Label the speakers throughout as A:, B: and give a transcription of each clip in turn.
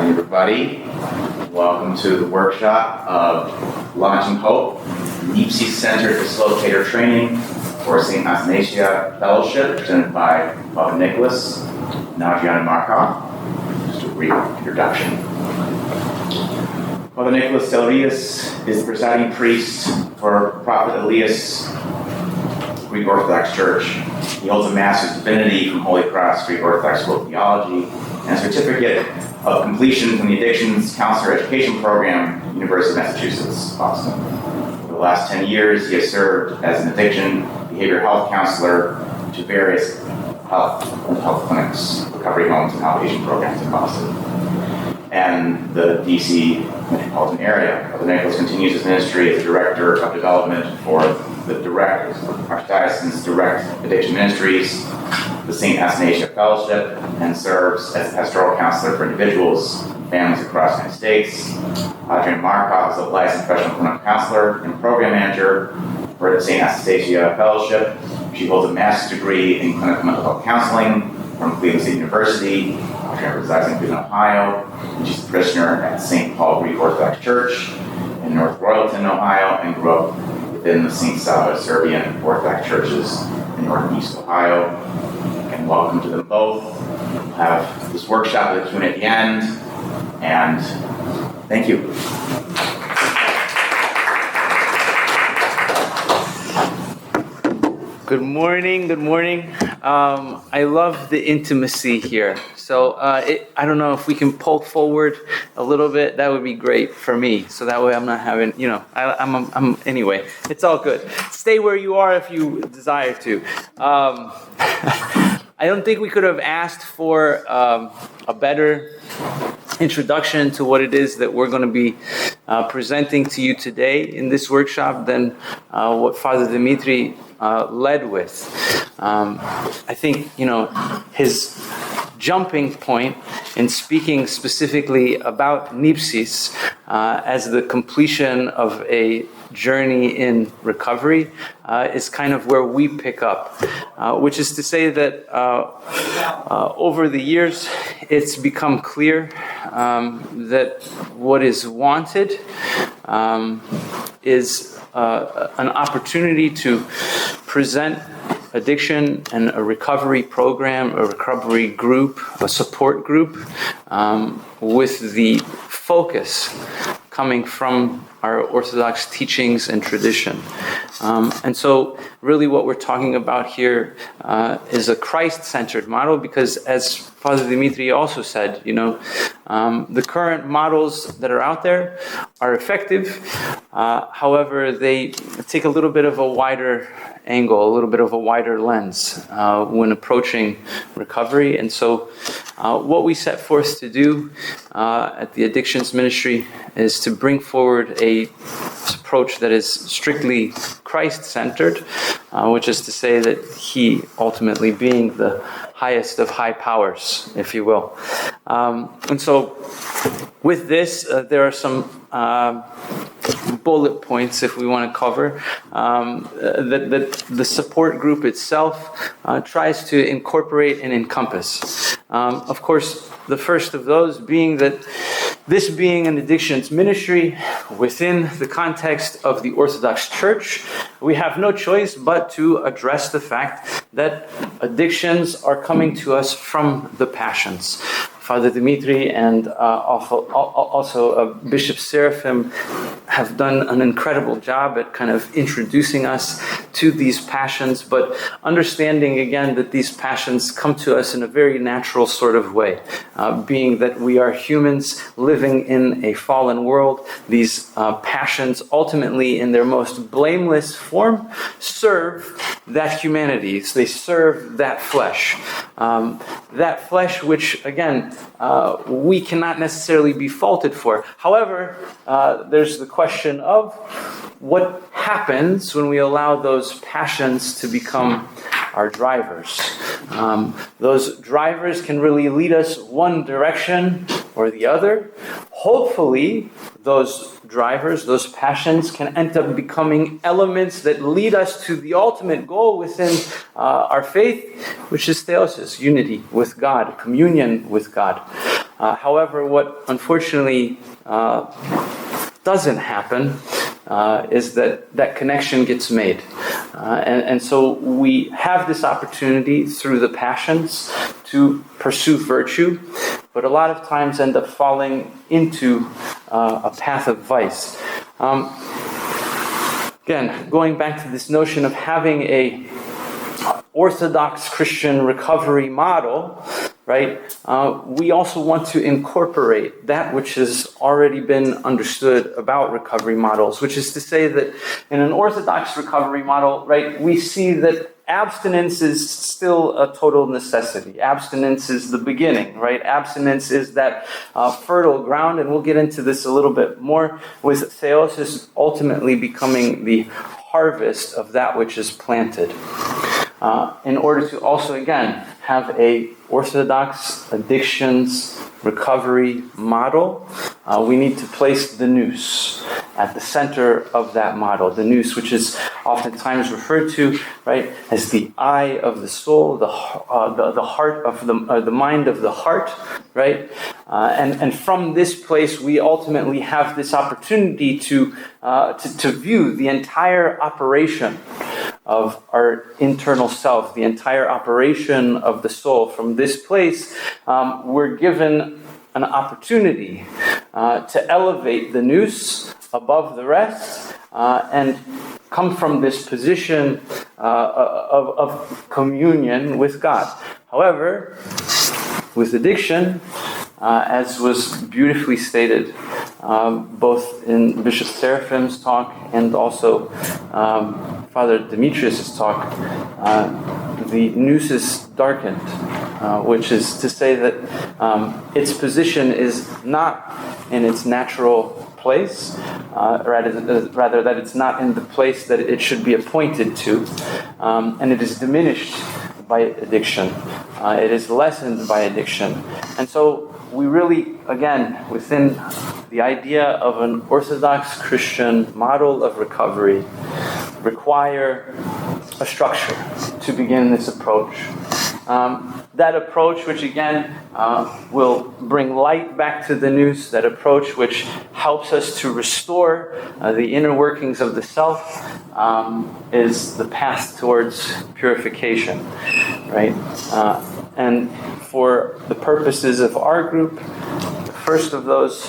A: morning, everybody. Welcome to the workshop of Launching Hope, Nepsis-Centered Facilitator Training for St. Anastasia Fellowship, presented by Father Nikolas and Adriana Markov. Just a brief introduction. Father Nikolas Delaveris is the presiding priest for Prophet Elias Greek Orthodox Church. He holds a Master's of Divinity from Holy Cross Greek Orthodox School of Theology and a certificate of completion from the Addictions Counselor Education Program, University of Massachusetts, Boston. For the last 10 years, he has served as an addiction behavioral health counselor to various health clinics, recovery homes, and outpatient programs in Boston and the DC metropolitan area. Father Nikolas continues his ministry as Director of Development for the Archdiocese's Direct Addiction Ministries, the St. Anastasia Fellowship, and serves as a pastoral counselor for individuals and families across the United States. Adriana Markov is a licensed professional clinical counselor and program manager for the St. Anastasia Fellowship. She holds a master's degree in clinical mental health counseling from Cleveland State University. Adriana resides in Cleveland, Ohio, and she's a parishioner at St. Paul Greek Orthodox Church in North Royalton, Ohio, and grew up within the St. Salvador Serbian Orthodox churches in Northeast Ohio. And welcome to them both. We'll have this workshop with a Q&A at the end, and thank you.
B: Good morning, good morning. I love the intimacy here. So I don't know if we can pull forward a little bit. That would be great for me. So that way I'm not having, I'm anyway, it's all good. Stay where you are if you desire to. I don't think we could have asked for a better introduction to what it is that we're going to be presenting to you today in this workshop than what Father Dimitri led with. I think, his jumping point in speaking specifically about Nepsis as the completion of a journey in recovery is kind of where we pick up, which is to say that over the years it's become clear that what is wanted is an opportunity to present addiction and a recovery program, a recovery group, a support group, with the focus coming from our Orthodox teachings and tradition. And so really what we're talking about here is a Christ-centered model, because as Father Dimitri also said, the current models that are out there are effective. However, they take a little bit of a wider angle, a little bit of a wider lens when approaching recovery. And so what we set forth to do at the Addictions Ministry is to bring forward a approach that is strictly Christ-centered, which is to say that He ultimately being the highest of high powers, if you will. And so with this, there are some bullet points, if we want to cover, that the support group itself tries to incorporate and encompass. Of course, the first of those being that this being an addictions ministry within the context of the Orthodox Church, we have no choice but to address the fact that addictions are coming to us from the passions. Father Dimitri and also Bishop Seraphim have done an incredible job at kind of introducing us to these passions, but understanding again that these passions come to us in a very natural sort of way, being that we are humans living in a fallen world. These passions ultimately in their most blameless form serve that humanity. So they serve that flesh. That flesh which, again, we cannot necessarily be faulted for. However, there's the question of what happens when we allow those passions to become our drivers. Those drivers can really lead us one direction or the other. Hopefully, those drivers, those passions can end up becoming elements that lead us to the ultimate goal within our faith, which is theosis, unity with God, communion with God. However, what unfortunately doesn't happen is that connection gets made. And so we have this opportunity through the passions to pursue virtue, but a lot of times end up falling into a path of vice. Again, going back to this notion of having a Orthodox Christian recovery model, right? We also want to incorporate that which has already been understood about recovery models, which is to say that in an Orthodox recovery model, right, we see that abstinence is still a total necessity. Abstinence is the beginning, right? Abstinence is that fertile ground, and we'll get into this a little bit more, with theosis ultimately becoming the harvest of that which is planted. In order to also, again, have a Orthodox addictions recovery model, we need to place the nous at the center of that model. The nous, which is oftentimes referred to, right, as the eye of the soul, the heart of the mind of the heart, right? And from this place, we ultimately have this opportunity to view the entire operation of our internal self, the entire operation of the soul. From this place, we're given an opportunity to elevate the nous above the rest and come from this position of communion with God. However, with addiction, as was beautifully stated, both in Bishop Seraphim's talk and also Father Demetrius' talk, the nous is darkened, which is to say that its position is not in its natural place, rather that it's not in the place that it should be appointed to, and it is diminished by addiction. It is lessened by addiction. And so we really, again, within the idea of an Orthodox Christian model of recovery, require a structure to begin this approach. That approach, which again will bring light back to the nous, that approach which helps us to restore the inner workings of the self, is the path towards purification, right? And for the purposes of our group, the first of those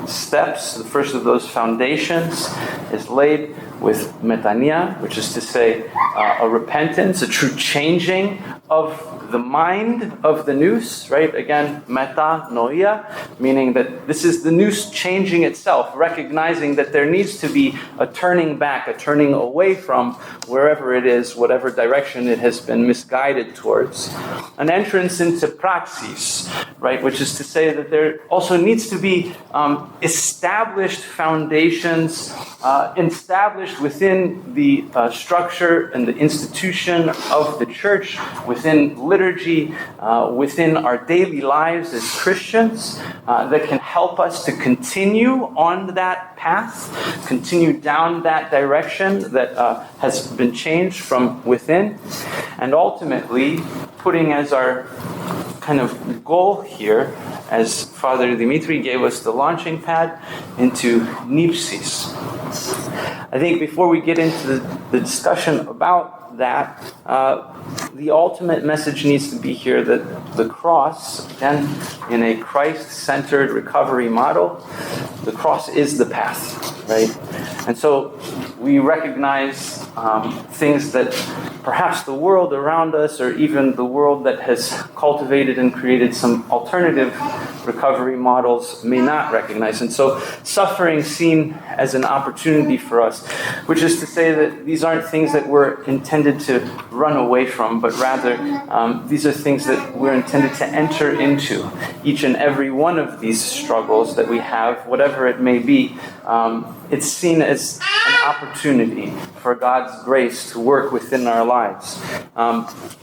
B: steps, the first of those foundations is laid with metania, which is to say a repentance, a true changing of the mind of the nous, right? Again, metanoia, meaning that this is the nous changing itself, recognizing that there needs to be a turning back, a turning away from wherever it is, whatever direction it has been misguided towards. An entrance into praxis, right? Which is to say that there also needs to be established foundations, established within the structure and the institution of the church, within liturgy, within our daily lives as Christians, that can help us to continue on that path, continue down that direction that has been changed from within, and ultimately putting as our kind of goal here, as Father Dimitri gave us the launching pad, into Nepsis. I think before we get into the discussion about that, the ultimate message needs to be here that the cross, again, in a Christ-centered recovery model, the cross is the path, right? And so we recognize things that perhaps the world around us, or even the world that has cultivated and created some alternative recovery models, may not recognize. And so suffering seen as an opportunity for us, which is to say that these aren't things that we're intended to run away from, but rather these are things that we're intended to enter into. Each and every one of these struggles that we have, whatever it may be, it's seen as an opportunity for God's grace to work within our lives.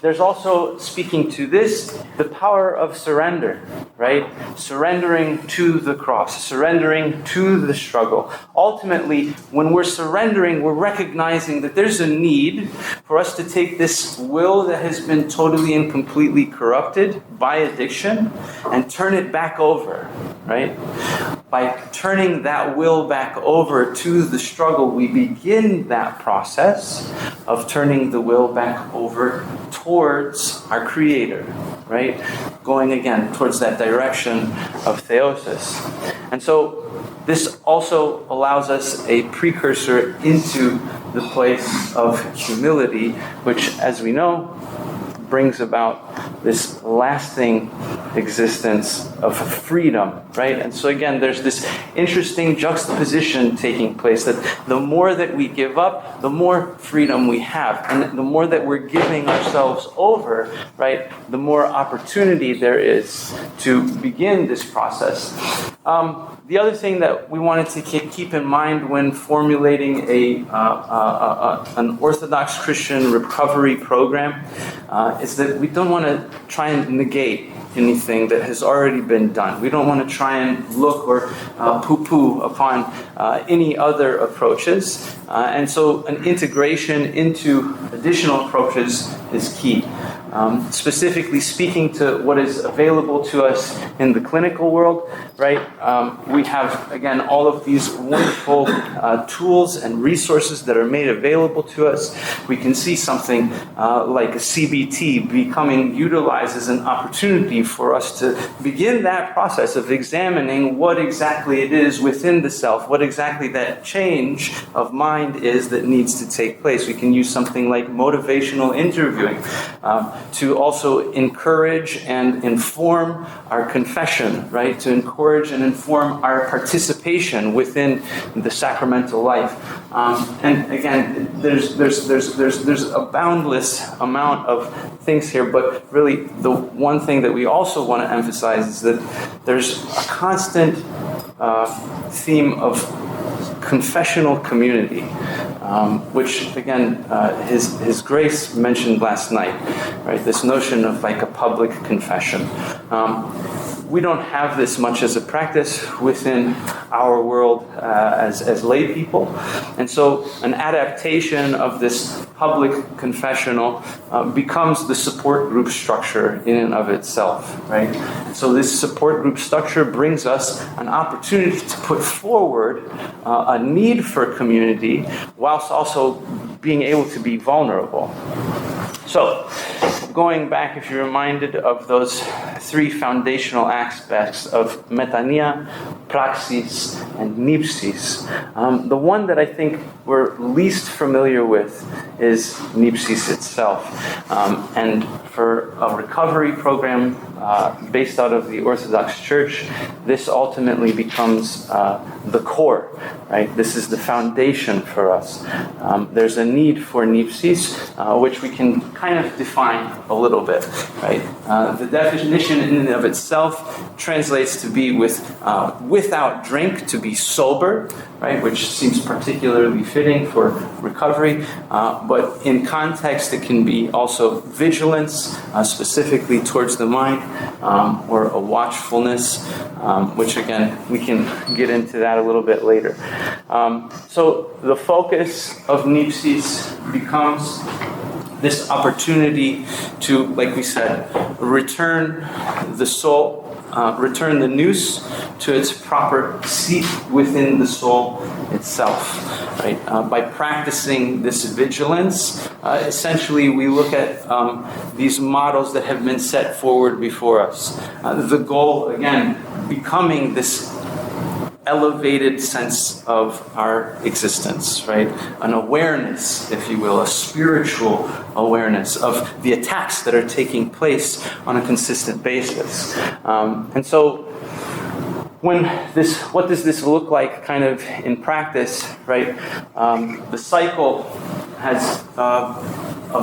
B: There's also, speaking to this, the power of surrender, right? surrendering to the cross, surrendering to the struggle. Ultimately, when we're surrendering, we're recognizing that there's a need for us to take this will that has been totally and completely corrupted by addiction and turn it back over, right? By turning that will back over to the struggle, we begin that process of turning the will back over towards our Creator, right? Going again towards that direction of theosis. And so this also allows us a precursor into the place of humility, which, as we know, brings about this lasting existence of freedom, right? And so again, there's this interesting juxtaposition taking place that the more that we give up, the more freedom we have. And the more that we're giving ourselves over, right, the more opportunity there is to begin this process. The other thing that we wanted to keep in mind when formulating an Orthodox Christian recovery program is that we don't want to try and negate anything that has already been done. We don't want to try and look or poo-poo upon any other approaches. And so an integration into additional approaches is key. Specifically speaking to what is available to us in the clinical world, right? We have, again, all of these wonderful tools and resources that are made available to us. We can see something like a CBT becoming utilized as an opportunity for us to begin that process of examining what exactly it is within the self, what exactly that change of mind is that needs to take place. We can use something like motivational interviewing to also encourage and inform our confession, right? To encourage and inform our participation within the sacramental life. And again, there's a boundless amount of things here, but really the one thing that we also want to emphasize is that there's a constant theme of confessional community, which again, His Grace mentioned last night, right? This notion of like a public confession. We don't have this much as a practice within our world as lay people. And so an adaptation of this public confessional becomes the support group structure in and of itself, right? And so this support group structure brings us an opportunity to put forward a need for community whilst also being able to be vulnerable. So, going back, if you're reminded of those three foundational aspects of metania, praxis, and nipsis, the one that I think we're least familiar with is nipsis itself. And for a recovery program based out of the Orthodox Church, this ultimately becomes the core, right? This is the foundation for us. There's a need for nipsis, which we can kind of define a little bit, right? The definition in and of itself translates to be without drink, to be sober, right? Which seems particularly fitting for recovery. But in context, it can be also vigilance, specifically towards the mind, or a watchfulness, which again, we can get into that a little bit later. So the focus of nipsis becomes this opportunity to, like we said, return the soul, return the nous to its proper seat within the soul itself, right? By practicing this vigilance, essentially we look at these models that have been set forward before us. The goal, again, becoming this elevated sense of our existence, right? An awareness, if you will, a spiritual awareness of the attacks that are taking place on a consistent basis. And so what does this look like kind of in practice, right? The cycle has a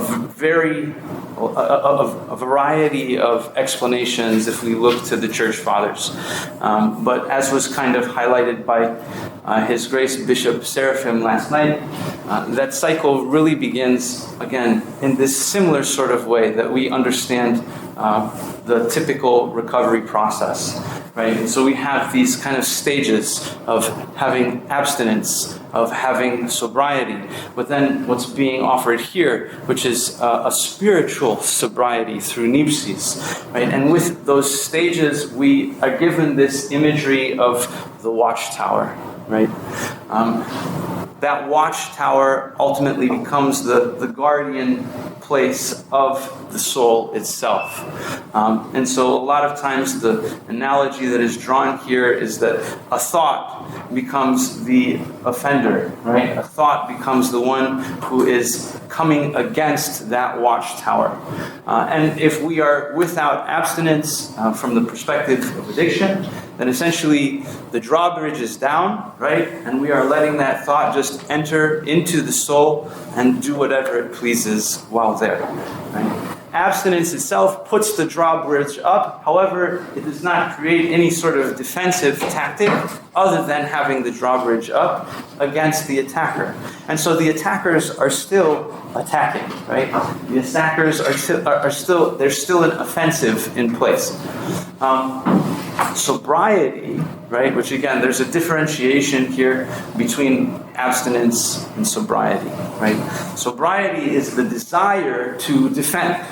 B: variety of explanations if we look to the Church Fathers. But as was kind of highlighted by His Grace Bishop Seraphim last night, that cycle really begins, again, in this similar sort of way that we understand the typical recovery process. right? And so we have these kind of stages of having abstinence, of having sobriety, but then what's being offered here, which is a spiritual sobriety through Nepsis, right? And with those stages, we are given this imagery of the watchtower, right? That watchtower ultimately becomes the guardian place of the soul itself. And so a lot of times the analogy that is drawn here is that a thought becomes the offender, right? A thought becomes the one who is coming against that watchtower. And if we are without abstinence from the perspective of addiction, then essentially the drawbridge is down, right? And we are letting that thought just enter into the soul and do whatever it pleases while there, right? Abstinence itself puts the drawbridge up. However, it does not create any sort of defensive tactic other than having the drawbridge up against the attacker. And so the attackers are still attacking, right? The attackers are still an offensive in place. Sobriety, right, which again, there's a differentiation here between abstinence and sobriety, right? Sobriety is the desire to defend,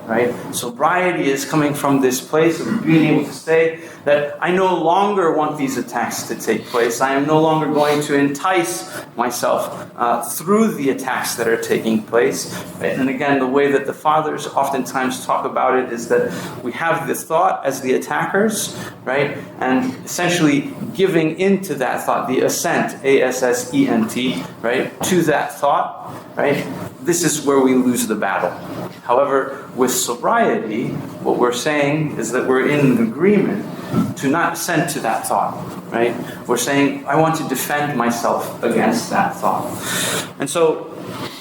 B: right? Sobriety is coming from this place of being able to say that I no longer want these attacks to take place. I am no longer going to entice myself through the attacks that are taking place. Right? And again, the way that the fathers oftentimes talk about it is that we have the thought as the attackers, right? And essentially giving into that thought, the assent, A-S-S-E-N-T, right, to that thought, right? This is where we lose the battle. However, with sobriety, what we're saying is that we're in agreement to not assent to that thought, right? We're saying, I want to defend myself against that thought. And so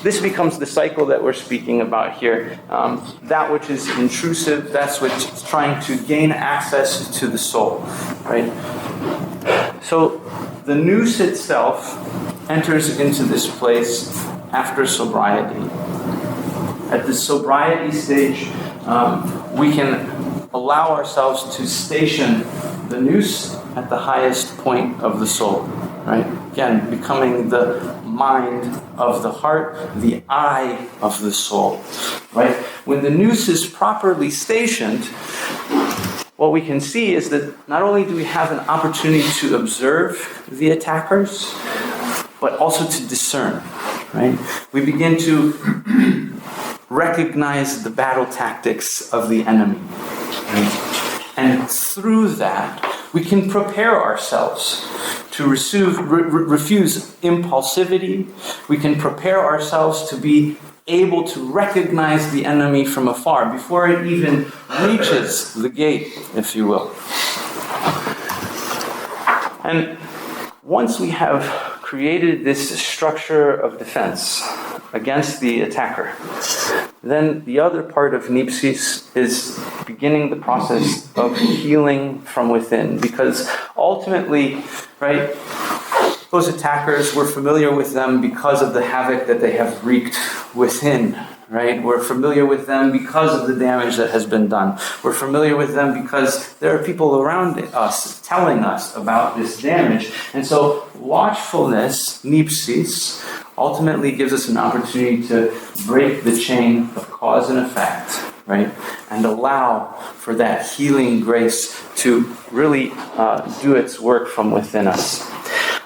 B: this becomes the cycle that we're speaking about here. That which is intrusive, that's what's trying to gain access to the soul, right? So the nous itself enters into this place after sobriety. At the sobriety stage, we can allow ourselves to station the nous at the highest point of the soul, right? Again, becoming the mind of the heart, the eye of the soul, right? When the nous is properly stationed, what we can see is that not only do we have an opportunity to observe the attackers, but also to discern, right? We begin to recognize the battle tactics of the enemy. Right? And through that, we can prepare ourselves to refuse impulsivity. We can prepare ourselves to be able to recognize the enemy from afar before it even reaches the gate, if you will. And once we have created this structure of defense against the attacker, then the other part of Nepsis is beginning the process of healing from within. Because ultimately, right, those attackers, we're familiar with them because of the havoc that they have wreaked within, right? We're familiar with them because of the damage that has been done. We're familiar with them because there are people around us telling us about this damage. And so watchfulness, Nepsis, ultimately gives us an opportunity to break the chain of cause and effect, right? And allow for that healing grace to really do its work from within us.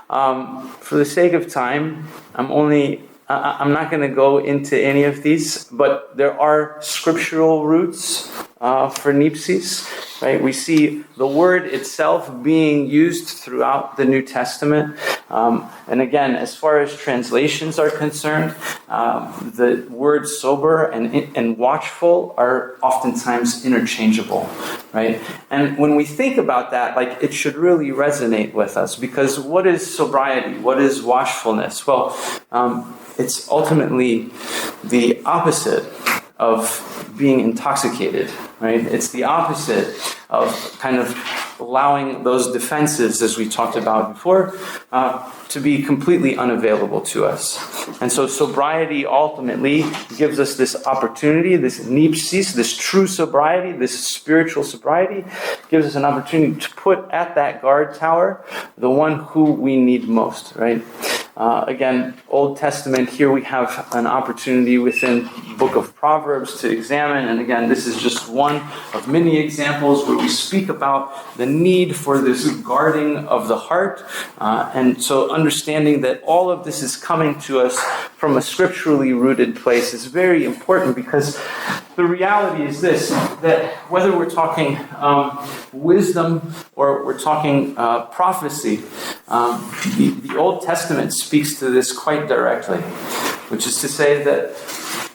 B: For the sake of time, I'm not going to go into any of these, but there are scriptural roots for Nepsis, right? We see the word itself being used throughout the New Testament. And again, as far as translations are concerned, the words sober and watchful are oftentimes interchangeable, right? And when we think about that, like, it should really resonate with us, because what is sobriety? What is watchfulness? Well, it's ultimately the opposite of being intoxicated, right? It's the opposite of kind of allowing those defenses, as we talked about before, to be completely unavailable to us. And so sobriety ultimately gives us this opportunity, this nepsis, this true sobriety, this spiritual sobriety, gives us an opportunity to put at that guard tower the one who we need most, right? Again, Old Testament, here we have an opportunity within the book of Proverbs to examine. And again, this is just one of many examples where we speak about the need for this guarding of the heart. And so understanding that all of this is coming to us from a scripturally rooted place is very important, because the reality is this, that whether we're talking wisdom or we're talking prophecy, the Old Testament speaks to this quite directly, which is to say that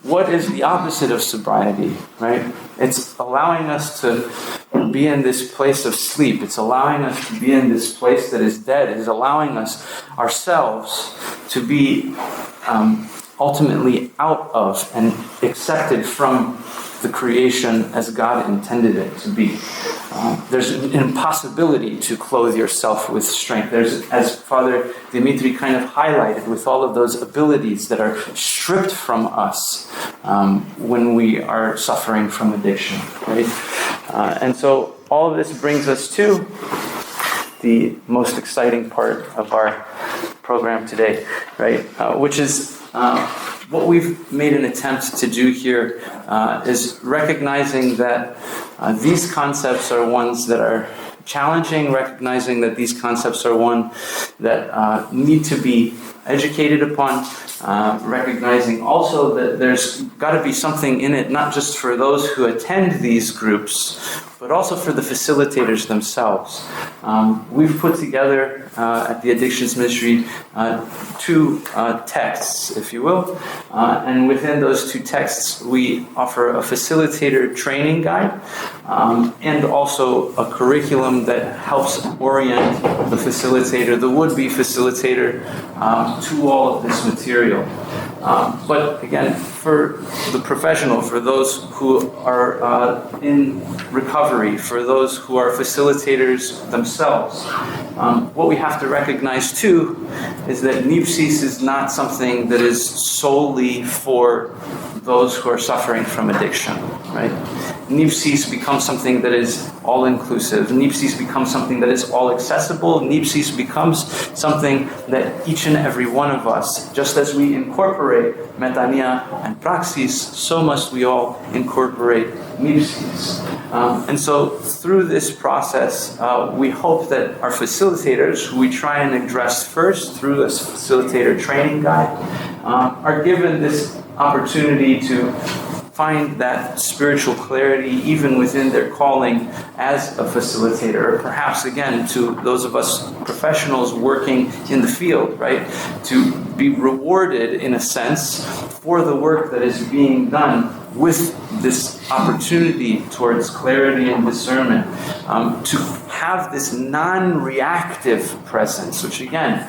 B: what is the opposite of sobriety, right? It's allowing us to be in this place of sleep. It's allowing us to be in this place that is dead. It is allowing us ourselves to be ultimately out of and accepted from the creation as God intended it to be. There's an impossibility to clothe yourself with strength. There's, as Father Dimitri kind of highlighted, with all of those abilities that are stripped from us when we are suffering from addiction, right? And so all of this brings us to the most exciting part of our program today, right? Which is what we've made an attempt to do here is recognizing that these concepts are ones that are challenging, recognizing that these concepts are one that need to be educated upon, recognizing also that there's got to be something in it, not just for those who attend these groups, but also for the facilitators themselves. We've put together at the Addictions Ministry two texts, if you will, and within those two texts we offer a facilitator training guide and also a curriculum that helps orient the facilitator, the would-be facilitator, to all of this material. But again, for the professional, for those who are in recovery, for those who are facilitators themselves, what we have to recognize too is that Nepsis is not something that is solely for those who are suffering from addiction, right? Nepsis becomes something that is all-inclusive. Nepsis becomes something that is all-accessible. Nepsis becomes something that each and every one of us, just as we incorporate metania and praxis, so must we all incorporate Nepsis. And so through this process, we hope that our facilitators, who we try and address first through this facilitator training guide, are given this opportunity to find that spiritual clarity even within their calling as a facilitator, or perhaps again to those of us professionals working in the field, right, to be rewarded in a sense for the work that is being done with this opportunity towards clarity and discernment, to have this non-reactive presence, which again,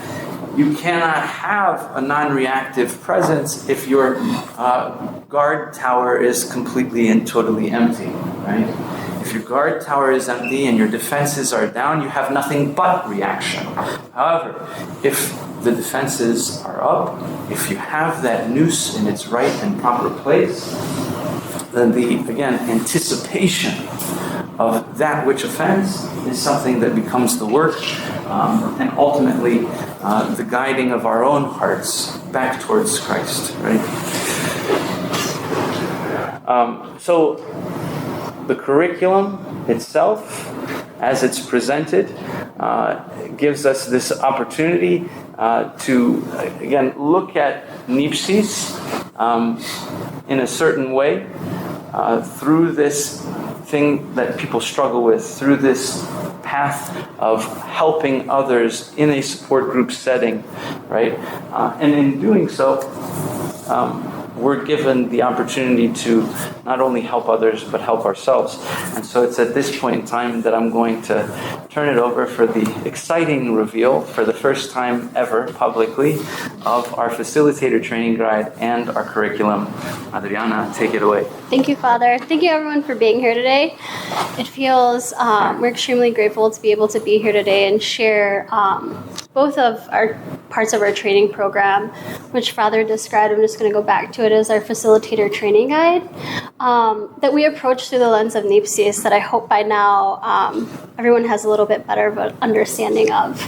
B: you cannot have a non-reactive presence if your guard tower is completely and totally empty, right? If your guard tower is empty and your defenses are down, you have nothing but reaction. However, if the defenses are up, if you have that noose in its right and proper place, then the, again, anticipation of that which offends is something that becomes the work and ultimately the guiding of our own hearts back towards Christ, right? So the curriculum itself, as it's presented, gives us this opportunity to, again, look at Nepsis in a certain way through this thing that people struggle with, through this path of helping others in a support group setting, right? And in doing so, we're given the opportunity to not only help others, but help ourselves. And so it's at this point in time that I'm going to turn it over for the exciting reveal for the first time ever publicly of our facilitator training guide and our curriculum. Adriana, take it away.
C: Thank you, Father. Thank you, everyone, for being here today. It feels, we're extremely grateful to be able to be here today and share both of our parts of our training program, which Father described. I'm just going to go back to it as our facilitator training guide that we approach through the lens of Nepsis that I hope by now everyone has a little bit better of an understanding of.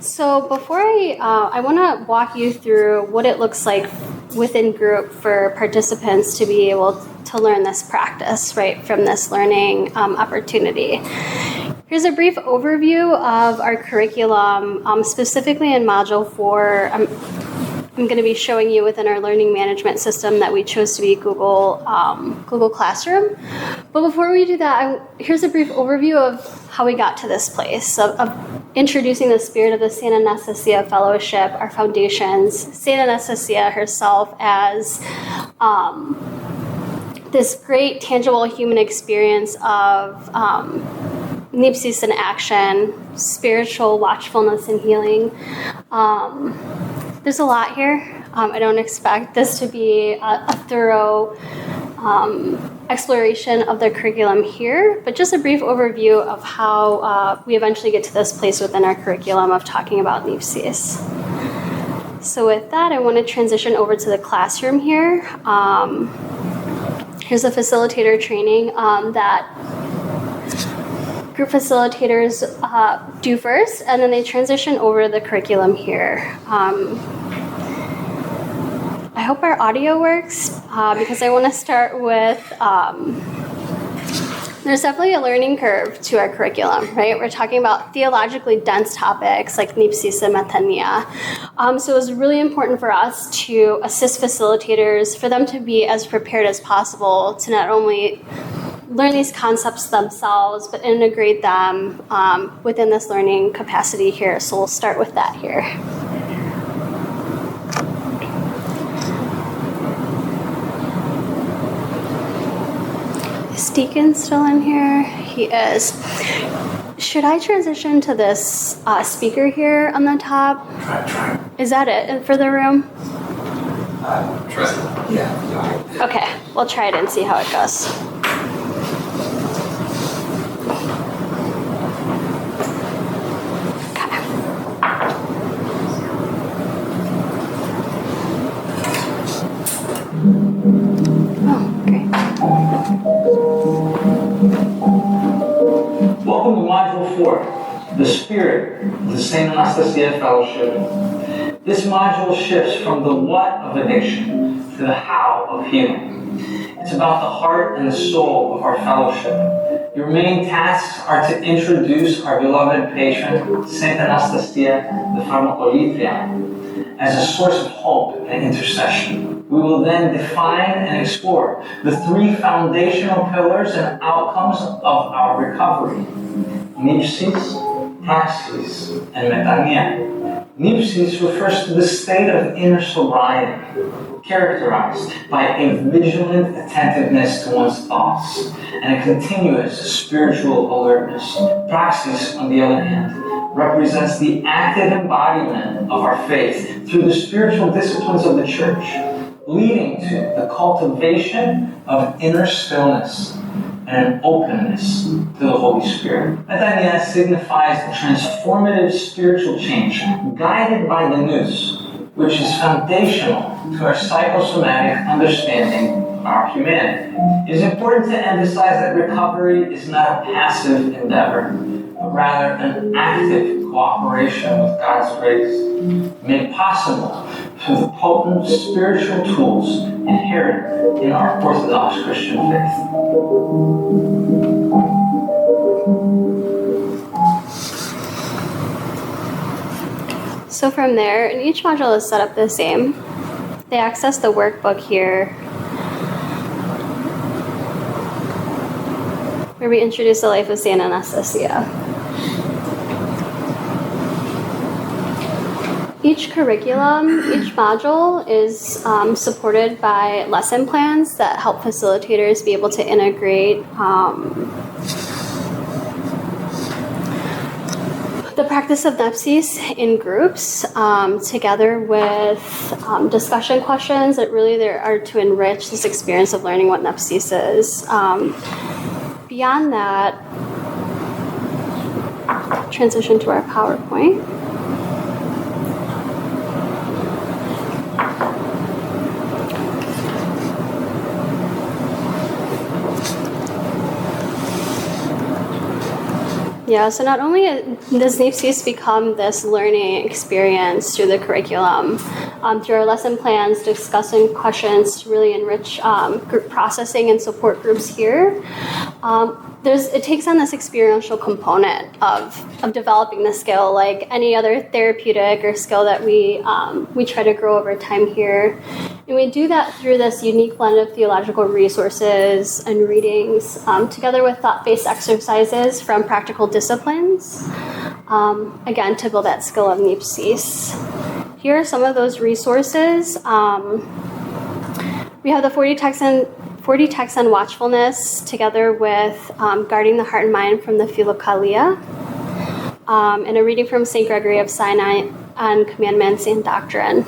C: So before I want to walk you through what it looks like within group for participants to be able to learn this practice, right, from this learning opportunity. Here's a brief overview of our curriculum, specifically in Module 4. I'm going to be showing you within our learning management system that we chose to be Google Classroom. But before we do that, here's a brief overview of how we got to this place, of introducing the spirit of the St. Anastasia Fellowship, our foundations, St. Anastasia herself as this great tangible human experience of Nepsis in action, spiritual watchfulness and healing. There's a lot here. I don't expect this to be a thorough exploration of the curriculum here, but just a brief overview of how we eventually get to this place within our curriculum of talking about Nepsis. So with that, I want to transition over to the classroom here. Here's a facilitator training that group facilitators do first, and then they transition over to the curriculum here. I hope our audio works because I want to start with, there's definitely a learning curve to our curriculum, right? We're talking about theologically dense topics like Nepsis and Metania. So it was really important for us to assist facilitators, for them to be as prepared as possible to not only learn these concepts themselves, but integrate them within this learning capacity here. So we'll start with that here. Is Deacon still in here? He is. Should I transition to this speaker here on the top?
A: Try.
C: Is that it for the room?
A: Try. Yeah.
C: Okay, we'll try it and see how it goes.
D: Welcome to Module 4, the Spirit of the St. Anastasia Fellowship. This module shifts from the what of a nation to the how of healing. It's about the heart and the soul of our fellowship. Your main tasks are to introduce our beloved patron, St. Anastasia, the Pharmacolithia, as a source of hope and intercession. We will then define and explore the three foundational pillars and outcomes of our recovery: Nepsis, Praxis, and Metania. Nepsis refers to the state of inner sobriety, characterized by a vigilant attentiveness to one's thoughts and a continuous spiritual alertness. Praxis, on the other hand, represents the active embodiment of our faith through the spiritual disciplines of the Church, leading to the cultivation of inner stillness and an openness to the Holy Spirit. Adriana signifies a transformative spiritual change guided by the nous, which is foundational to our psychosomatic understanding of our humanity. It is important to emphasize that recovery is not a passive endeavor, but rather an active cooperation with God's grace, made possible through the potent spiritual tools inherent in our Orthodox Christian faith.
C: So from there, and each module is set up the same. They access the workbook here, where we introduce the life of St. Anastasia. Each curriculum, each module is supported by lesson plans that help facilitators be able to integrate the practice of Nepsis in groups, together with discussion questions that really there are to enrich this experience of learning what Nepsis is. Beyond that, transition to our PowerPoint. Yeah, so not only does Nepsis become this learning experience through the curriculum, through our lesson plans, discussing questions to really enrich group processing and support groups here, it takes on this experiential component of developing the skill, like any other therapeutic or skill that we try to grow over time here. And we do that through this unique blend of theological resources and readings, together with thought-based exercises from practical disciplines, again, to build that skill of Nepsis. Here are some of those resources. We have the 40 texts on watchfulness, together with guarding the heart and mind from the Philokalia, and a reading from St. Gregory of Sinai on commandments and doctrine.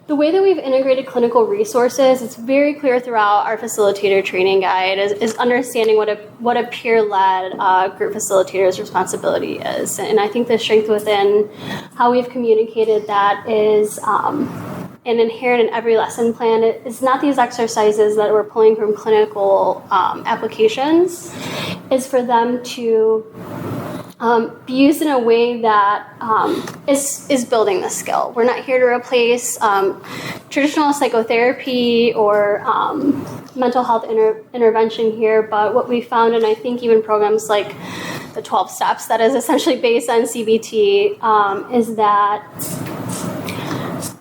C: The way that we've integrated clinical resources, it's very clear throughout our facilitator training guide, is understanding what a peer-led group facilitator's responsibility is. And I think the strength within how we've communicated that is and inherent in every lesson plan. It's not these exercises that we're pulling from clinical applications. It's for them to be used in a way that is building the skill. We're not here to replace traditional psychotherapy or mental health intervention here, but what we found, and I think even programs like the 12 Steps that is essentially based on CBT, is that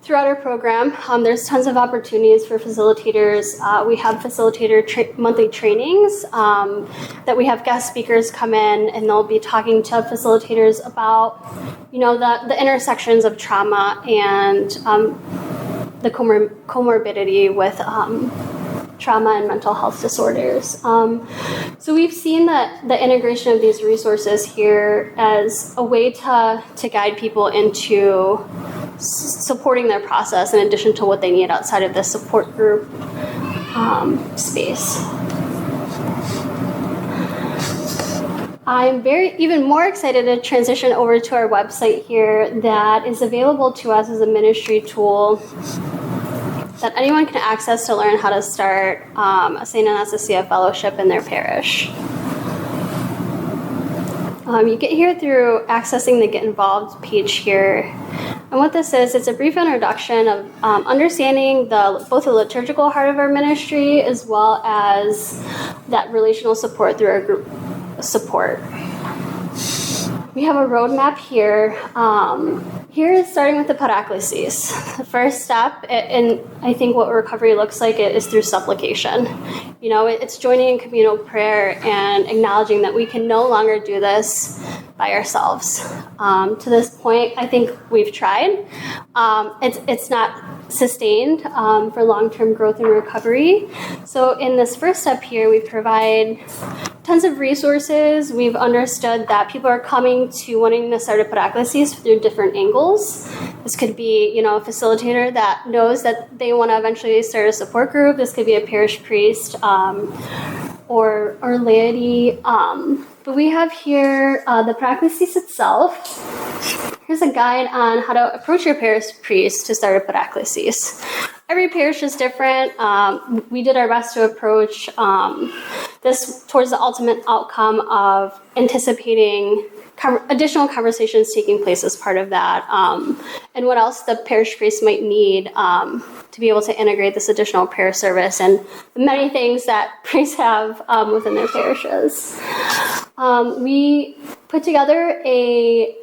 C: throughout our program, there's tons of opportunities for facilitators. We have facilitator monthly trainings that we have guest speakers come in, and they'll be talking to facilitators about, the intersections of trauma and the comorbidity with trauma and mental health disorders. So we've seen that the integration of these resources here as a way to guide people into supporting their process in addition to what they need outside of the support group space. I'm even more excited to transition over to our website here that is available to us as a ministry tool that anyone can access to learn how to start a St. Anastasia fellowship in their parish. You get here through accessing the Get Involved page here. And what this is, it's a brief introduction of understanding both the liturgical heart of our ministry as well as that relational support through our group support. We have a roadmap here. Here is starting with the paraklesis. The first step, and I think what recovery looks like is through supplication. It's joining in communal prayer and acknowledging that we can no longer do this by ourselves. To this point, I think we've tried. It's not sustained for long-term growth and recovery. So in this first step here, we provide tons of resources. We've understood that people are coming to wanting to start a paraklesis through different angles. This could be, a facilitator that knows that they want to eventually start a support group. This could be a parish priest or laity. But we have here the paraklesis itself. Here's a guide on how to approach your parish priest to start a paraklesis. Every parish is different. We did our best to approach this towards the ultimate outcome of anticipating additional conversations taking place as part of that, and what else the parish priest might need to be able to integrate this additional prayer service and the many things that priests have within their parishes. We put together a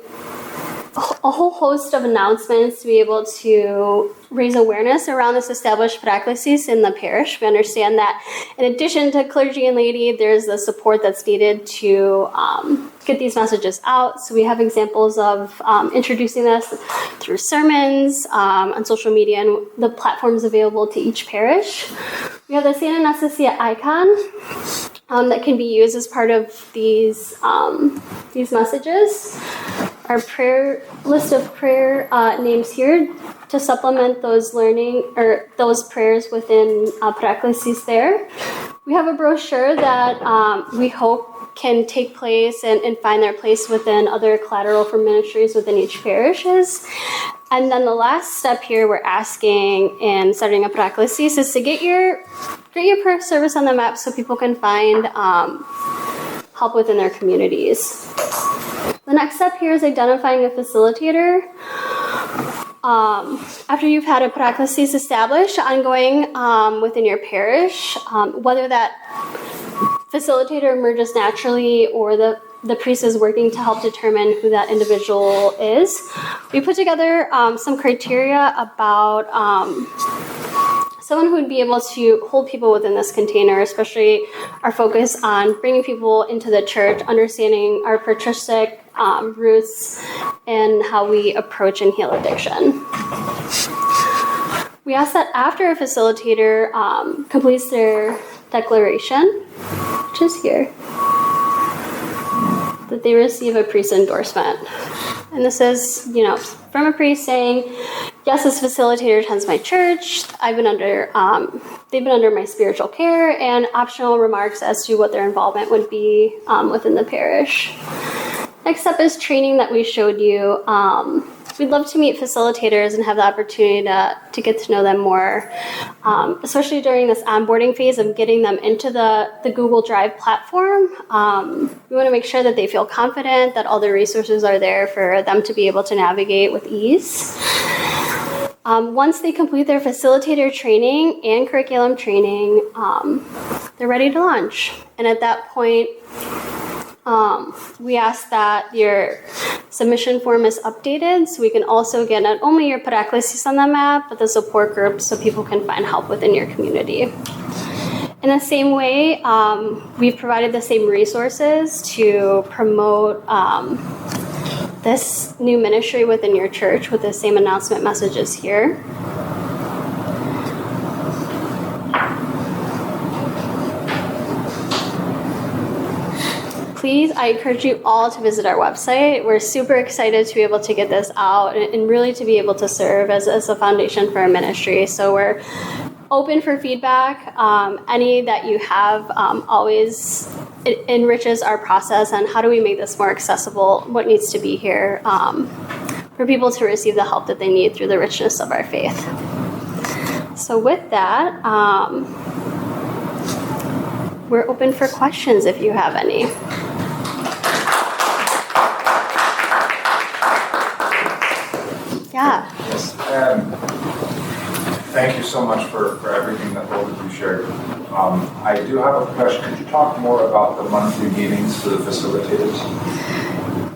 C: whole host of announcements to be able to raise awareness around this established paraklesis in the parish. We understand that in addition to clergy and laity, there's the support that's needed to get these messages out. So we have examples of introducing this through sermons, on social media, and the platforms available to each parish. We have the St. Anastasia icon. that can be used as part of these messages. Our prayer list of prayer names here to supplement those learning or those prayers within Paraklesis there. We have a brochure that we hope can take place and find their place within other collateral for ministries within each parishes. And then the last step here we're asking in starting a Paraklesis is to get your prayer service on the map so people can find help within their communities. The next step here is identifying a facilitator. After you've had a Paraklesis established, ongoing within your parish, whether that facilitator emerges naturally or the priest is working to help determine who that individual is. We put together some criteria about someone who would be able to hold people within this container, especially our focus on bringing people into the church, understanding our patristic roots, and how we approach and heal addiction. We ask that after a facilitator completes their declaration, which is here, that they receive a priest endorsement. And this is, from a priest saying, yes, this facilitator attends my church. They've been under my spiritual care, and optional remarks as to what their involvement would be within the parish. Next up is training that we showed you. We'd love to meet facilitators and have the opportunity to get to know them more, especially during this onboarding phase of getting them into the Google Drive platform. We want to make sure that they feel confident, that all the resources are there for them to be able to navigate with ease. Once they complete their facilitator training and curriculum training, they're ready to launch. And at that point, we ask that your submission form is updated so we can also get not only your Paraklesis on the map, but the support group so people can find help within your community. In the same way, we've provided the same resources to promote this new ministry within your church with the same announcement messages here. Please, I encourage you all to visit our website. We're super excited to be able to get this out and really to be able to serve as a foundation for our ministry. So we're open for feedback. Any that you have always enriches our process on how do we make this more accessible, what needs to be here for people to receive the help that they need through the richness of our faith. So with that, we're open for questions if you have any. Yeah.
E: Yes. Thank you so much for everything that both of you shared. I do have a question. Could you talk more about the monthly meetings for the facilitators?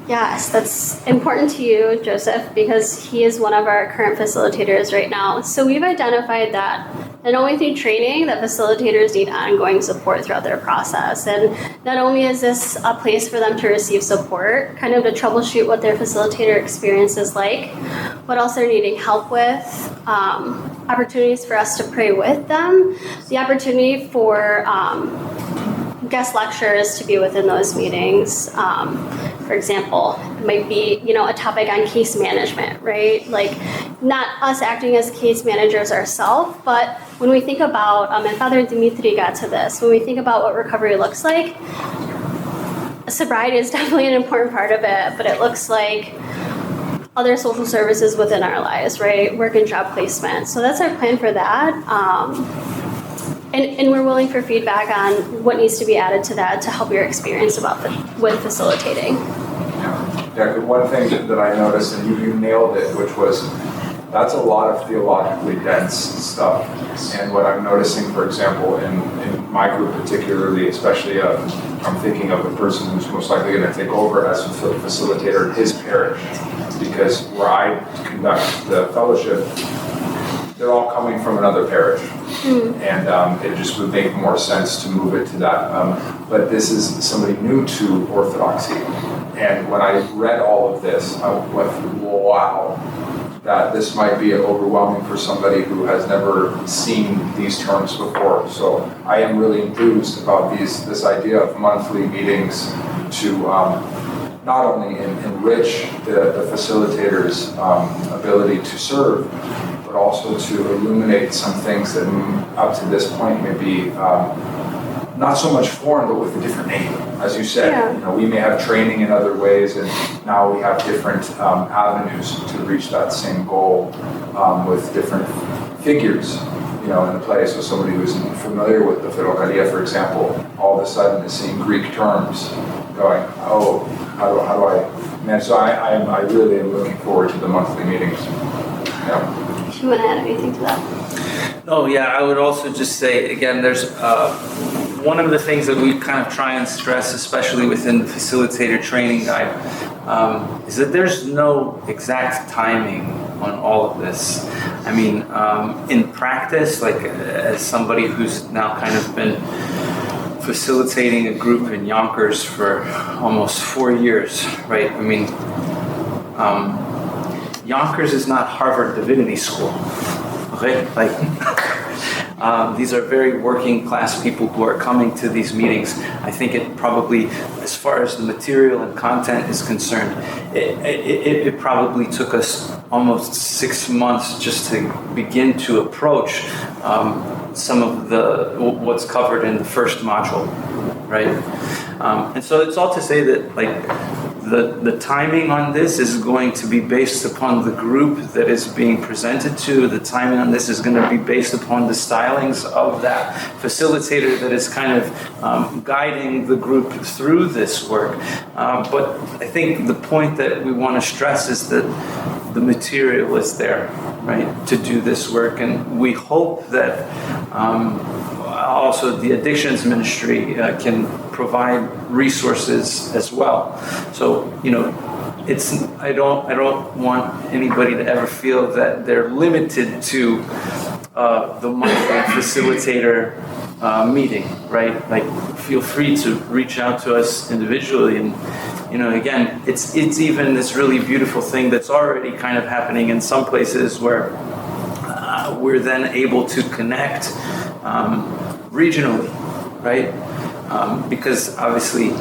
C: Yes, that's important to you, Joseph, because he is one of our current facilitators right now. So we've identified that not only through training, that facilitators need ongoing support throughout their process. And not only is this a place for them to receive support, kind of to troubleshoot what their facilitator experience is like, what else they're needing help with, opportunities for us to pray with them, the opportunity for guest lecturers to be within those meetings. For example, it might be, a topic on case management, right? Like not us acting as case managers ourselves, but when we think about, and Father Dimitri got to this, when we think about what recovery looks like, sobriety is definitely an important part of it, but it looks like other social services within our lives, right? Work and job placement. So that's our plan for that. And we're willing for feedback on what needs to be added to that to help your experience with facilitating.
E: Yeah, one thing that I noticed, and you nailed it, which was that's a lot of theologically dense stuff. And what I'm noticing, for example, in my group particularly, especially I'm thinking of the person who's most likely going to take over as a facilitator in his parish, because where I conduct the fellowship, they're all coming from another parish. And it just would make more sense to move it to that. But this is somebody new to Orthodoxy. And when I read all of this, I went, wow, that this might be overwhelming for somebody who has never seen these terms before. So I am really enthused about this idea of monthly meetings to not only enrich the facilitator's ability to serve, but also to illuminate some things that up to this point may be not so much foreign, but with a different name. As you said, we may have training in other ways, and now we have different avenues to reach that same goal with different figures, in the play. So somebody who's familiar with the Filokalia, for example, all of a sudden is seeing Greek terms, going, oh, how do I manage? So I really am looking forward to the monthly meetings. Yeah.
C: Do you want to add anything to that?
B: Oh yeah, I would also just say, again, there's one of the things that we kind of try and stress, especially within the facilitator training guide, is that there's no exact timing on all of this. I mean, in practice, like as somebody who's now kind of been facilitating a group in Yonkers for almost 4 years, right? I mean, Yonkers is not Harvard Divinity School, okay? Like, these are very working class people who are coming to these meetings. I think it probably, as far as the material and content is concerned, it probably took us almost 6 months just to begin to approach some of what's covered in the first module, right? And so it's all to say that, like, the timing on this is going to be based upon the group that is being presented to. The timing on this is going to be based upon the stylings of that facilitator that is kind of guiding the group through this work. But I think the point that we want to stress is that the material is there, right, to do this work. And we hope that also the addictions ministry can provide resources as well. So, I don't want anybody to ever feel that they're limited to the monthly facilitator meeting, right? Like, feel free to reach out to us individually, and again, it's even this really beautiful thing that's already kind of happening in some places where we're then able to connect regionally, right? Because obviously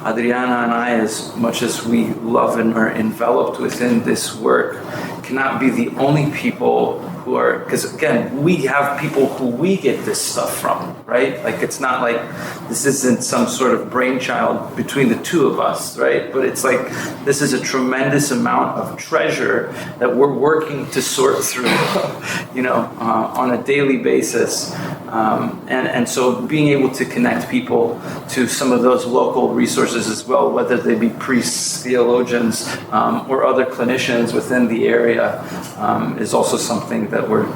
B: Adriana and I, as much as we love and are enveloped within this work, cannot be the only people who are, because again, we have people who we get this stuff from, right? Like, it's not like this isn't some sort of brainchild between the two of us, right? But it's like, this is a tremendous amount of treasure that we're working to sort through, on a daily basis. And so being able to connect people to some of those local resources as well, whether they be priests, theologians, or other clinicians within the area, is also something that we're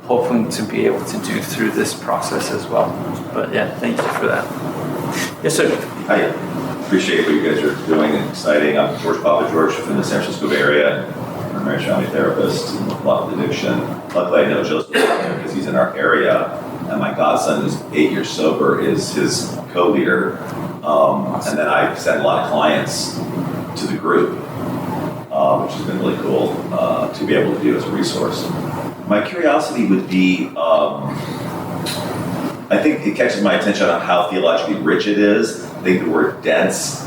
B: hoping to be able to do through this process as well. But yeah, thank you for that. Yes, sir.
F: I appreciate what you guys are doing and exciting. I'm George Papa George from the San Francisco Bay Area. I'm a marriage family therapist and a lot of addiction. Luckily, I know Joseph because he's in our area. And my godson, who's 8 years sober, is his co-leader. And then I send a lot of clients to the group, which has been really cool to be able to do as a resource. My curiosity would be, I think it catches my attention on how theologically rich it is. I think the word dense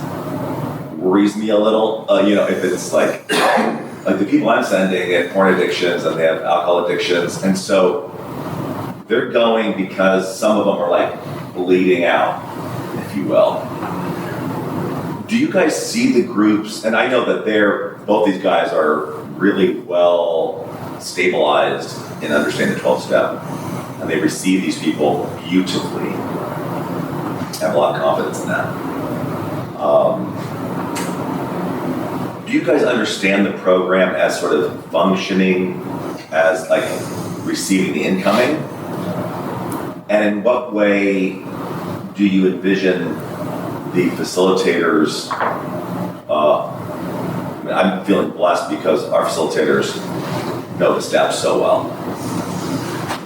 F: worries me a little. If it's like the people I'm sending have porn addictions and they have alcohol addictions, and so they're going because some of them are like bleeding out, if you will. Do you guys see the groups? And I know that both these guys are really well stabilized in understanding the 12-step, and they receive these people beautifully. I have a lot of confidence in that. Do you guys understand the program as sort of functioning as like receiving the incoming? And in what way do you envision the facilitators? I'm feeling blessed because our facilitators know the steps so well.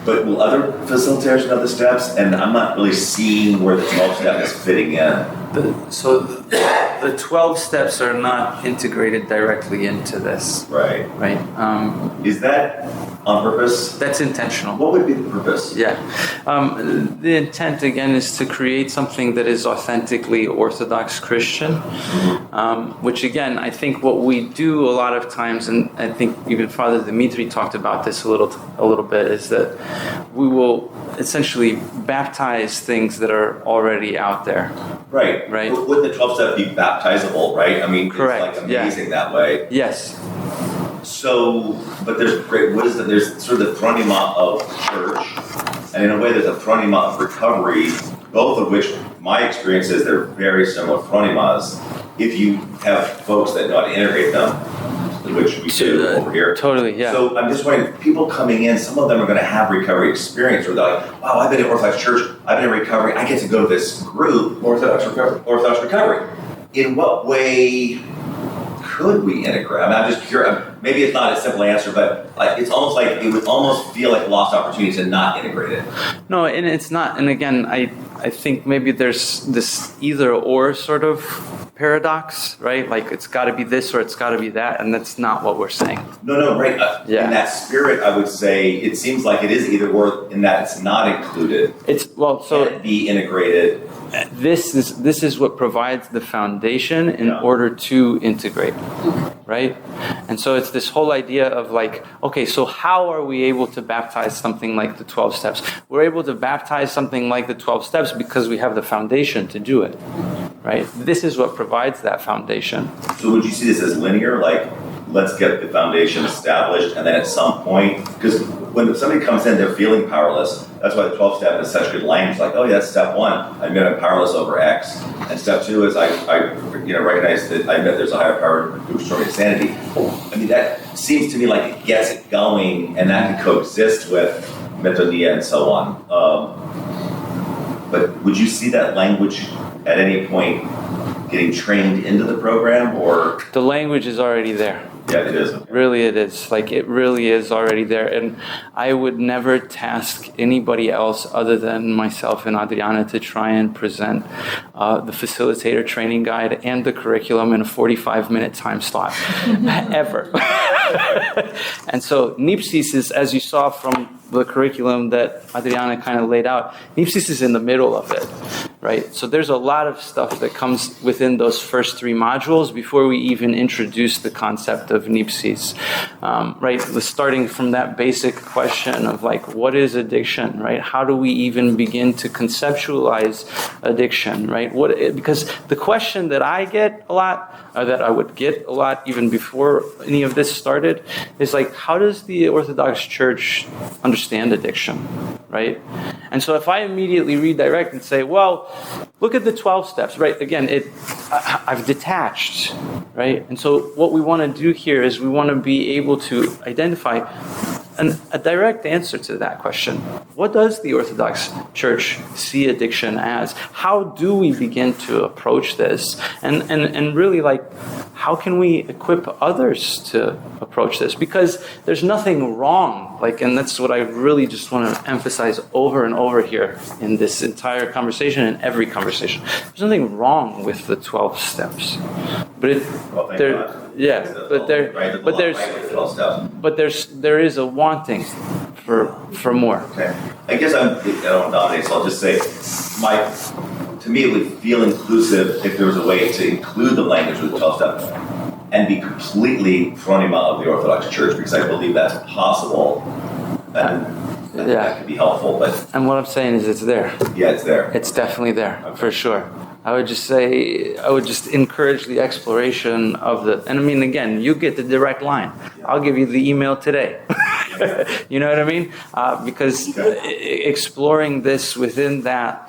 F: But will other facilitators know the steps? And I'm not really seeing where the 12-step is fitting in.
B: So the 12 steps are not integrated directly into this,
F: Right.
B: right?
F: Is that on purpose?
B: That's intentional.
F: What would be the purpose?
B: Yeah. The intent, again, is to create something that is authentically Orthodox Christian, which, again, I think what we do a lot of times, and I think even Father Dimitri talked about this a little bit, is that we will essentially baptize things that are already out there.
F: Right.
B: Right.
F: Wouldn't the 12 step be baptizable, right? I mean,
B: Correct.
F: it's like amazing that way.
B: Yes.
F: So, but there's great wisdom. There's sort of the phronema of church, and in a way, there's a phronema of recovery, both of which, my experience is they're very similar phronemas. If you have folks that know how to integrate them, which we do over here.
B: Totally, yeah.
F: So I'm just wondering, people coming in, some of them are going to have recovery experience where they're like, wow, I've been in Orthodox Church, I've been in recovery, I get to go to this group.
E: Orthodox recovery.
F: Orthodox recovery. In what way could we integrate? I mean, I'm just curious. Maybe it's not a simple answer, but it's almost like it would almost feel like a lost opportunity to not integrate it.
B: No, and it's not. And again, I think maybe there's this either or sort of paradox, right? Like it's got to be this or it's got to be that, and that's not what we're saying.
F: No, right.
B: Yeah.
F: In that spirit, I would say it seems like it is either or in that it's not included.
B: So
F: be integrated.
B: This is what provides the foundation in order to integrate, right? And so it's this whole idea of like, okay, so how are we able to baptize something like the 12 steps? We're able to baptize something like the 12 steps because we have the foundation to do it, right? This is what provides that foundation.
F: So would you see this as linear? Like, let's get the foundation established, and then at some point, because when somebody comes in, they're feeling powerless. That's why the 12 step is such good language. Like, oh yeah, that's step one. I admit I'm powerless over X. And step two is I recognize that I admit there's a higher power who restores me to sanity. I mean, that seems to me like it gets it going, and that can coexist with metonia and so on. But would you see that language at any point getting trained into the program, or?
B: The language is already there.
F: Yeah, it is.
B: Really, it is. Like, it really is already there. And I would never task anybody else other than myself and Adriana to try and present the facilitator training guide and the curriculum in a 45-minute time slot, ever. And so Nepsis is, as you saw from the curriculum that Adriana kind of laid out, Nepsis is in the middle of it, right? So there's a lot of stuff that comes within those first three modules before we even introduce the concept of Nepsis, right? Starting from that basic question of like, what is addiction, right? How do we even begin to conceptualize addiction, right? Because the question that I get a lot, or that I would get a lot even before any of this started, is like, how does the Orthodox Church understand addiction, right? And so if I immediately redirect and say, well, look at the 12 steps, right? Again, I've detached, right? And so what we want to do here is we want to be able to identify a direct answer to that question. What does the Orthodox Church see addiction as? How do we begin to approach this? And really, like, how can we equip others to approach this? Because there's nothing wrong, like, and that's what I really just want to emphasize over and over here in this entire conversation and every conversation. There's nothing wrong with the 12 steps. But there is a wanting for more.
F: Okay. I guess I don't dominate, so I'll just say, to me, it would feel inclusive if there was a way to include the language of the 12 steps and be completely phronema of the Orthodox Church, because I believe that's possible, and that could be helpful.
B: And what I'm saying is, it's there.
F: Yeah, it's there.
B: It's definitely there, for sure. I would just encourage the exploration of and I mean, again, you get the direct line. I'll give you the email today. You know what I mean? Because exploring this within that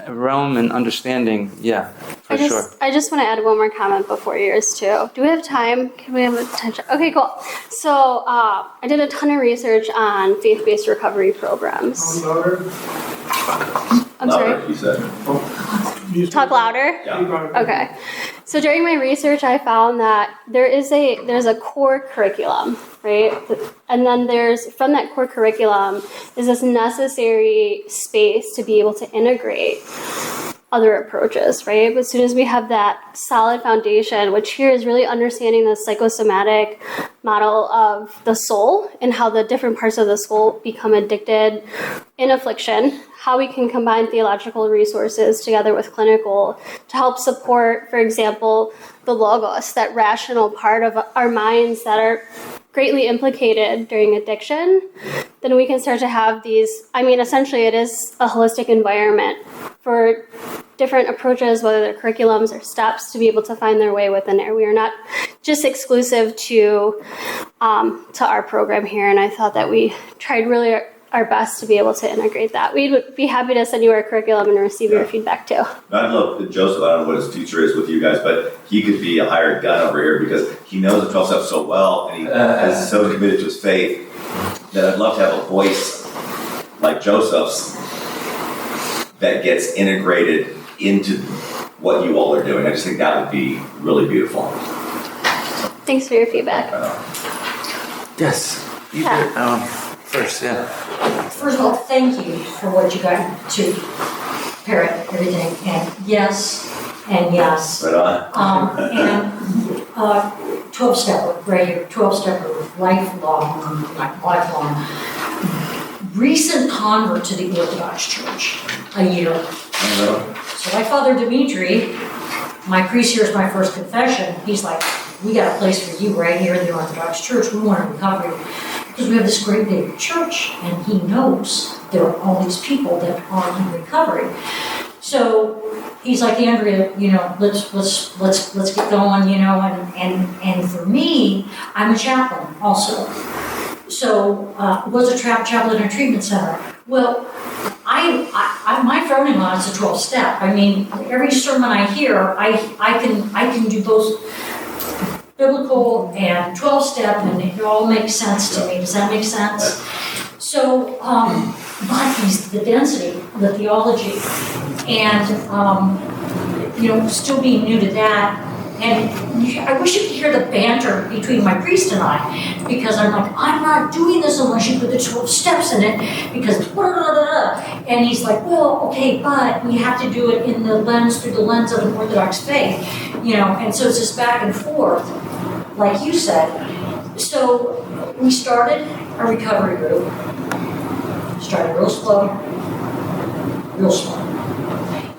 B: realm and understanding, for sure.
C: I just want to add one more comment before yours too. Do we have time? Can we have attention? Okay, cool. So I did a ton of research on faith-based recovery programs. I'm sorry?
F: You said.
C: Talk louder?
F: Yeah.
C: Okay. So during my research, I found that there's a core curriculum, right? And then from that core curriculum is this necessary space to be able to integrate other approaches, right? But as soon as we have that solid foundation, which here is really understanding the psychosomatic model of the soul and how the different parts of the soul become addicted in affliction, how we can combine theological resources together with clinical to help support, for example, the logos, that rational part of our minds that are greatly implicated during addiction, then we can start to have these, essentially it is a holistic environment for different approaches, whether they're curriculums or steps, to be able to find their way within there. We are not just exclusive to our program here, and I thought that we tried really our best to be able to integrate that. We would be happy to send you our curriculum and receive your feedback too.
F: I'd love Joseph, I don't know what his future is with you guys, but he could be a hired gun over here because he knows the 12 steps so well and he is so committed to his faith that I'd love to have a voice like Joseph's that gets integrated into what you all are doing. I just think that would be really beautiful.
C: Thanks for your feedback.
B: Yes. You do it. First, yeah.
G: First of all, thank you for what you got to parrot everything. And yes, and yes.
F: Right on.
G: And 12-stepper, right here, 12-stepper, lifelong. Recent convert to the Orthodox Church, a year. So like Father Dimitri, my priest here is my first confession. He's like, we got a place for you right here in the Orthodox Church. We want to recover you. Because we have this great big church, and he knows there are all these people that are in recovery. So he's like, Andrea, let's get going, and for me, I'm a chaplain also. So was a chaplain in a treatment center. Well, I my throwing-in-law is a 12-step. Every sermon I hear, I can do both biblical and 12-step, and it all makes sense to me. Does that make sense? So, but the density, the theology, and still being new to that. And I wish you could hear the banter between my priest and I, because I'm like, I'm not doing this unless you put the 12 steps in it, because blah, blah, blah, blah. And he's like, well, okay, but we have to do it through the lens of an Orthodox faith, and so it's just back and forth, like you said. So we started a recovery group, started real slow.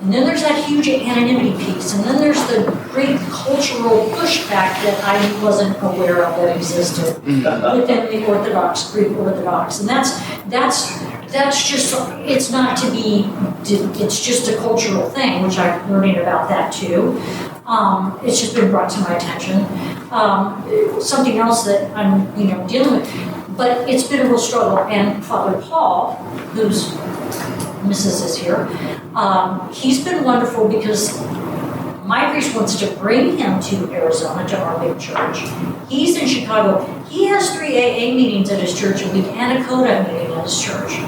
G: And then there's that huge anonymity piece, and then there's the great cultural pushback that I wasn't aware of that existed within the Orthodox, Greek Orthodox, and that's just, it's not to be, it's just a cultural thing, which I'm learning about that too. It's just been brought to my attention. Something else that I'm, dealing with, but it's been a real struggle. And Father Paul, who's Mrs. is here, he's been wonderful because my priest wants to bring him to Arizona, to our big church. He's in Chicago. He has 3 AA meetings at his church a week and a CODA meeting at his church.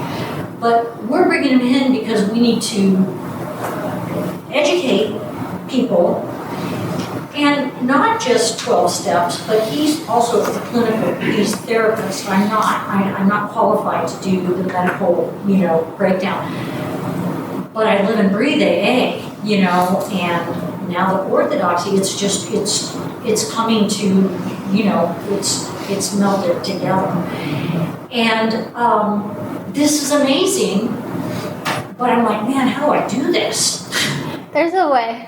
G: But we're bringing him in because we need to educate people, and not just 12 steps, but he's also a clinical, he's a therapist. I'm not qualified to do the medical, breakdown. But I live and breathe AA, and now the orthodoxy, it's coming to, it's melted together. And this is amazing, but I'm like, man, how do I do this?
C: There's a way.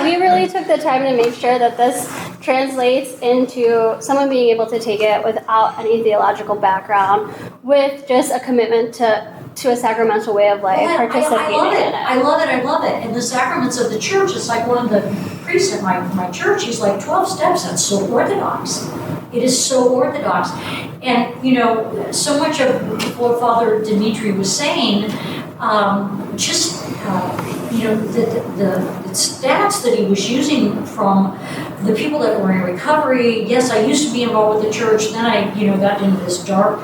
C: We really took the time to make sure that this translates into someone being able to take it without any theological background, with just a commitment to a sacramental way of life, participating in it.
G: I love it. And the sacraments of the church, it's like one of the priests at my church, he's like, 12 steps, that's so orthodox. It is so orthodox. And, so much of what Father Dimitri was saying, the stats that he was using from the people that were in recovery. Yes, I used to be involved with the church. Then I, got into this dark,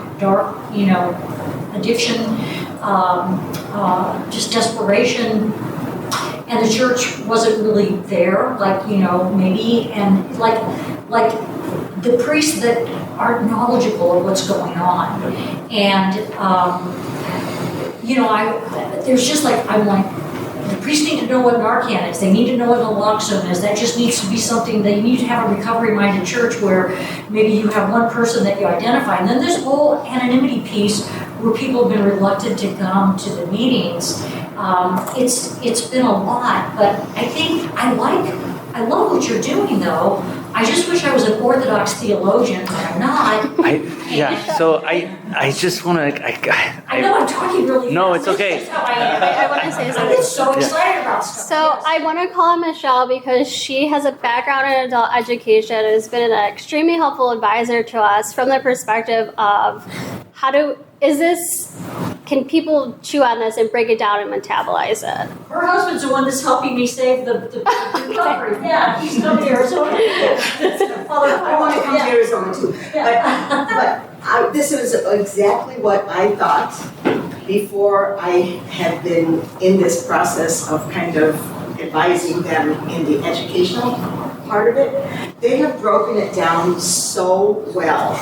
G: addiction, just desperation. And the church wasn't really there, maybe. And like the priests that aren't knowledgeable of what's going on. And, there's just I'm like, the priests need to know what Narcan is. They need to know what naloxone is. That just needs to be something that you need to have a recovery-minded church where maybe you have one person that you identify. And then this whole anonymity piece where people have been reluctant to come to the meetings. It's been a lot, but I think I love what you're doing though. I just wish I was an Orthodox theologian, but I'm not.
B: I just want to.
G: I know I'm talking really fast.
B: No, it's okay.
G: This is how I am.
C: I want to say
G: I
C: something.
G: get so excited about stuff.
C: So
G: Yes.
C: I want to call on Michelle because she has a background in adult education and has been an extremely helpful advisor to us from the perspective of can people chew on this and break it down and metabolize it?
G: Her husband's the one that's helping me save the recovery. Yeah, he's coming to Arizona.
H: I want to come to Arizona too. But this was exactly what I thought before I had been in this process of kind of advising them in the educational part of it. They have broken it down so well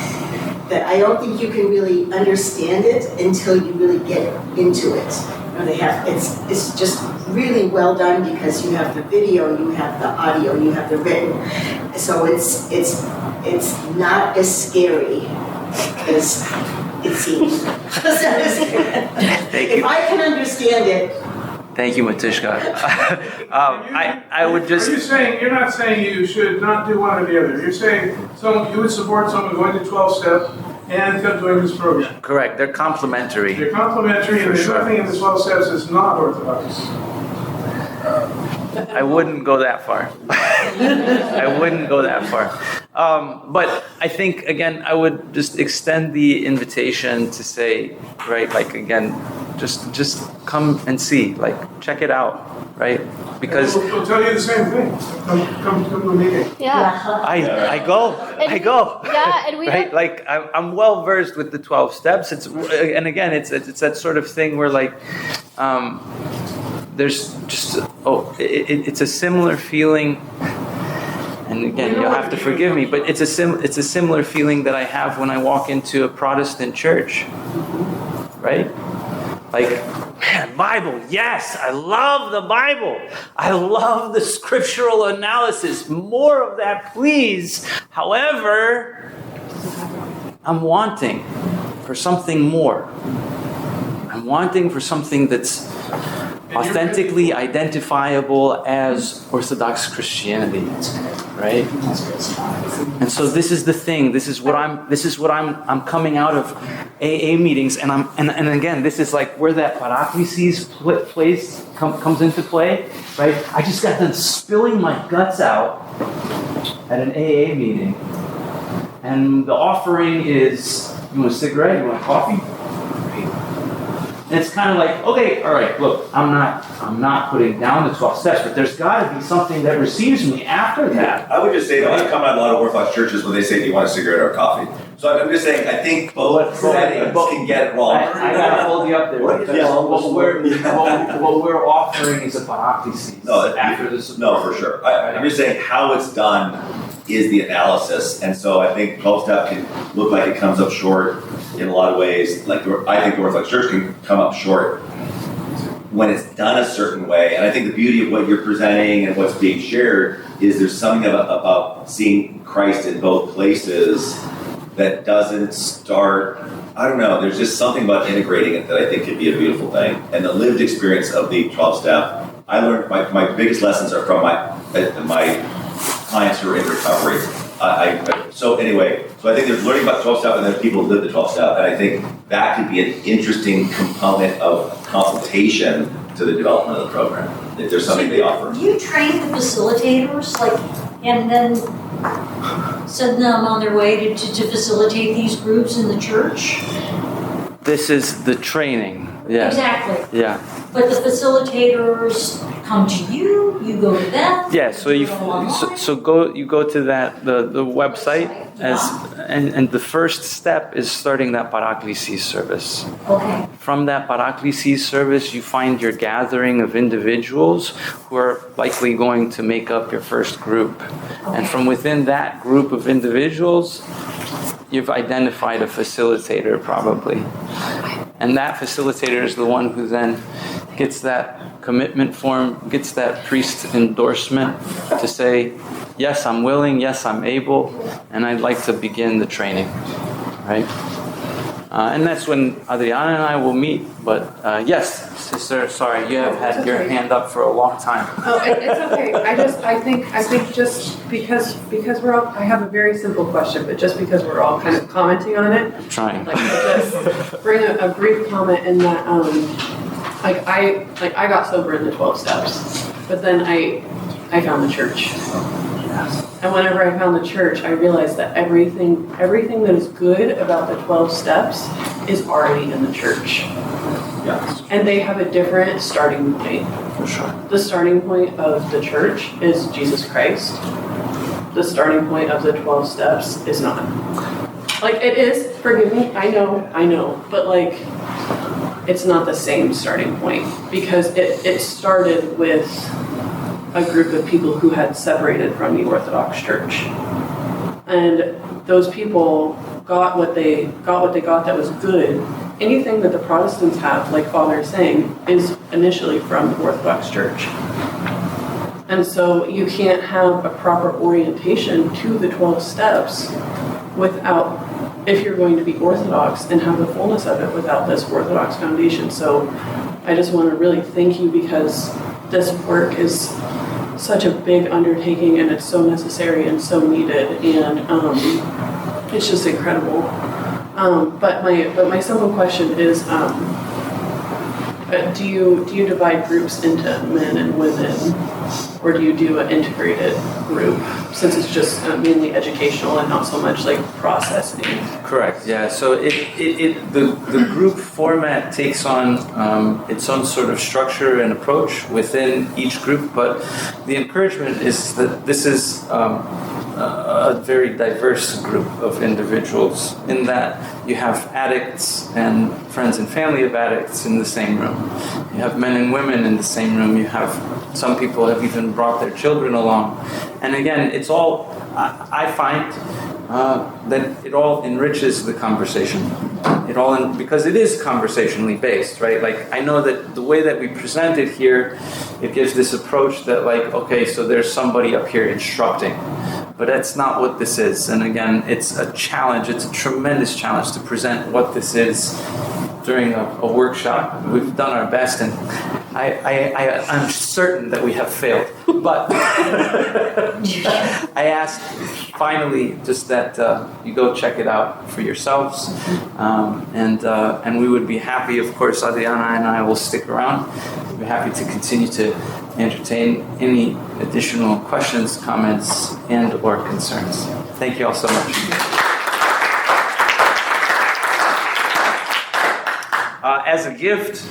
H: that I don't think you can really understand it until you really get into it. It's just really well done because you have the video, you have the audio, you have the written. So it's not as scary as it seems.
B: Thank you.
H: If I can understand it.
B: Thank you, Matushka. I would just.
I: You're not saying you should not do one or the other. You're saying you would support someone going to 12 steps and come join this program.
B: Correct. They're complementary.
I: They're complementary, and there's nothing in the 12 steps that's not Orthodox.
B: I wouldn't go that far. I wouldn't go that far. But I think, again, I would just extend the invitation to say, right, like, again, just come and see, like, check it out, right? Because
I: We'll tell you the same thing. Come to the meeting.
C: Yeah.
B: I go.
C: Yeah, and we
B: right? Like I'm well versed with the 12 steps. And again, it's that sort of thing where like there's just it's a similar feeling. And again, you'll have to forgive me, but it's a similar feeling that I have when I walk into a Protestant church, right? Like, man, Bible, yes, I love the Bible. I love the scriptural analysis. More of that, please. However, I'm wanting for something more. I'm wanting for something that's authentically identifiable as Orthodox Christianity, right? And so this is the thing. This is what I'm coming out of AA meetings, and again, this is like where that paraklesis comes into play, right? I just got done spilling my guts out at an AA meeting, and the offering is, you want a cigarette? You want coffee? And it's kind of like, okay, all right, look, I'm not putting down the 12 steps, but there's got to be something that receives me after that.
F: I would just say that I come out of a lot of Orthodox churches where they say, do you want a cigarette or coffee? So I'm just saying, I think both settings can get it wrong.
B: I got to hold you up there. What we're offering is a paraklesis after this.
F: No, for sure. I'm just saying how it's done is the analysis. And so I think 12-step can look like it comes up short in a lot of ways. Like I think the Orthodox Church can come up short when it's done a certain way. And I think the beauty of what you're presenting and what's being shared is there's something about seeing Christ in both places that doesn't start, I don't know, there's just something about integrating it that I think could be a beautiful thing. And the lived experience of the 12-step, I learned my biggest lessons are from my clients who are in recovery. So I think there's learning about 12-step and then people who live the 12-step, and I think that could be an interesting component of consultation to the development of the program, if there's something they offer.
G: You train the facilitators, and then send them on their way to facilitate these groups in the church?
B: This is the training. Yeah.
G: Exactly.
B: Yeah.
G: But the facilitators come to you, you go to them.
B: Yeah, so you go to that the website and the first step is starting that paraklesis service.
G: Okay.
B: From that paraklesis service, you find your gathering of individuals who are likely going to make up your first group. Okay. And from within that group of individuals, you've identified a facilitator probably. And that facilitator is the one who then gets that commitment form, gets that priest endorsement to say, yes, I'm willing, yes, I'm able, and I'd like to begin the training, right? And that's when Adriana and I will meet. But yes, sister, sorry, you have had your hand up for a long time.
J: Oh, it's okay. I think just because we're all, I have a very simple question, but just because we're all kind of commenting on it,
B: I'm trying.
J: like just bring a brief comment in that, I got sober in the 12 steps, but then I found the church. And whenever I found the church, I realized that everything that is good about the 12 steps is already in the church.
F: Yeah.
J: And they have a different starting point.
B: For sure.
J: The starting point of the church is Jesus Christ. The starting point of the 12 steps is not. Like, it is, forgive me, I know, but like, it's not the same starting point because it started with a group of people who had separated from the Orthodox Church. And those people got what they got that was good. Anything that the Protestants have, like Father is saying, is initially from the Orthodox Church. And so you can't have a proper orientation to the 12 steps without, if you're going to be Orthodox and have the fullness of it without this Orthodox foundation. So I just want to really thank you because this work is such a big undertaking and it's so necessary and so needed, and it's just incredible. But my simple question is, do you divide groups into men and women, or do you do an integrated group since it's just mainly educational and not so much like processing?
B: Correct. Yeah. So the group format takes on its own sort of structure and approach within each group, but the encouragement is that this is a very diverse group of individuals in that you have addicts and friends and family of addicts in the same room. You have men and women in the same room. You have some people have even brought their children along. And again, it's all, I find that it all enriches the conversation. Because it is conversationally based, right? Like, I know that the way that we present it here, it gives this approach that like, okay, so there's somebody up here instructing. But that's not what this is. And again, it's a challenge. It's a tremendous challenge to present what this is during a workshop. We've done our best, and I'm certain that we have failed. But I ask finally just that you go check it out for yourselves. And we would be happy, of course, Adriana and I will stick around. We'd be happy to continue to entertain any additional questions, comments, and or concerns. Thank you all so much. As a gift,